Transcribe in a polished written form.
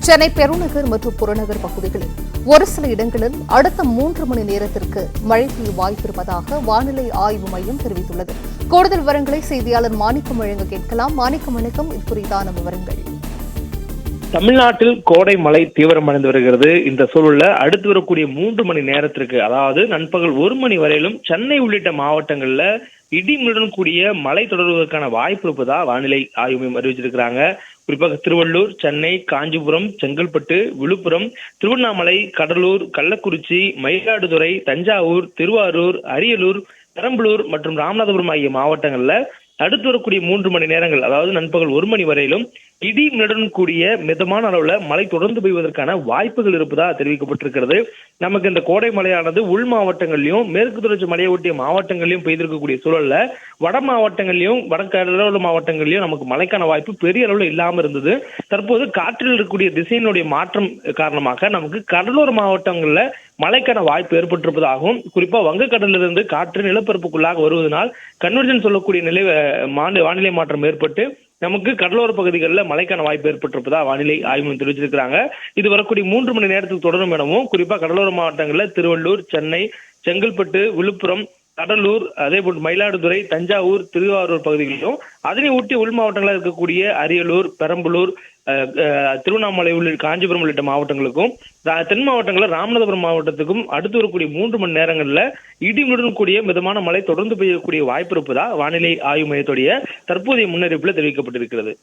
சென்னை பெருநகர் மற்றும் புறநகர் பகுதிகளில் ஒரு சில இடங்களில் அடுத்த 3 மணி நேரத்திற்கு மழை பெய்ய வாய்ப்பிருப்பதாக வானிலை ஆய்வு மையம் தெரிவித்துள்ளது. கூடுதல் விவரங்களை செய்தியாளர் மாணிக்கம் வழங்க கேட்கலாம். மாணிக்கம், வணக்கம். இது குறித்தான விவரங்கள். தமிழ்நாட்டில் கோடை மழை தீவிரமடைந்து வருகிறது. இந்த சூழல்ல அடுத்து வரக்கூடிய 3 மணி நேரத்திற்கு, அதாவது நண்பகல் 1 மணி வரையிலும் சென்னை உள்ளிட்ட மாவட்டங்கள்ல இடிமுடன் கூடிய மழை தொடர்வதற்கான வாய்ப்பு இருப்பதா வானிலை ஆய்வு மையம் அறிவிச்சிருக்கிறாங்க. குறிப்பாக திருவள்ளூர், சென்னை, காஞ்சிபுரம், செங்கல்பட்டு, விழுப்புரம், திருவண்ணாமலை, கடலூர், கள்ளக்குறிச்சி, மயிலாடுதுறை, தஞ்சாவூர், திருவாரூர், அரியலூர், பெரம்பலூர் மற்றும் ராமநாதபுரம் ஆகிய மாவட்டங்கள்ல அடுத்து வரக்கூடிய 3 மணி நேரங்கள், அதாவது நண்பகல் 1 மணி வரையிலும் இடி மின்னலுடன் கூடிய மிதமான அளவுல மழை தொடர்ந்து பெய்வதற்கான வாய்ப்புகள் இருப்பதா தெரிவிக்கப்பட்டிருக்கிறது. நமக்கு இந்த கோடை மழையானது உள் மாவட்டங்களிலும் மேற்கு தொடர்ச்சி மலையை ஒட்டிய மாவட்டங்களிலும் பெய்திருக்கக்கூடிய சூழல்ல வட மாவட்டங்களிலும் வடகடலோர மாவட்டங்களிலும் நமக்கு மழைக்கான வாய்ப்பு பெரிய அளவுல இல்லாம இருந்தது. தற்போது காற்றில் இருக்கக்கூடிய திசையினுடைய மாற்றம் காரணமாக நமக்கு கடலோர மாவட்டங்கள்ல மழைக்கான வாய்ப்பு ஏற்பட்டிருப்பதாகவும், குறிப்பா வங்கக்கடலிலிருந்து காற்று நிலப்பரப்புக்குள்ளாக வருவதனால் கன்வர்ஜன் சொல்லக்கூடிய வானிலை மாற்றம் ஏற்பட்டு நமக்கு கடலோர பகுதிகளில் மழைக்கான வாய்ப்பு ஏற்பட்டிருப்பதா வானிலை ஆய்வு தெரிவிச்சிருக்கிறாங்க. இது வரக்கூடிய 3 மணி நேரத்துக்கு தொடரும் எனவும், குறிப்பா கடலோர மாவட்டங்களில் திருவள்ளூர், சென்னை, செங்கல்பட்டு, விழுப்புரம், கடலூர், அதே போன்று மயிலாடுதுறை, தஞ்சாவூர், திருவாரூர் பகுதிகளிலும் அதனை ஒட்டி உள் மாவட்டங்களாக இருக்கக்கூடிய அரியலூர், பெரம்பலூர், திருவண்ணாமலை உள்ளிட்ட காஞ்சிபுரம் உள்ளிட்ட மாவட்டங்களுக்கும், தென் மாவட்டங்களில் ராமநாதபுரம் மாவட்டத்துக்கும் அடுத்து வரக்கூடிய 3 மணி நேரங்களில் இடிமுடன் கூடிய மிதமான மழை தொடர்ந்து பெய்யக்கூடிய வாய்ப்பு இருப்பதா வானிலை ஆய்வு மையத்துடைய தற்போதைய முன்னறிவிப்பில் தெரிவிக்கப்பட்டிருக்கிறது.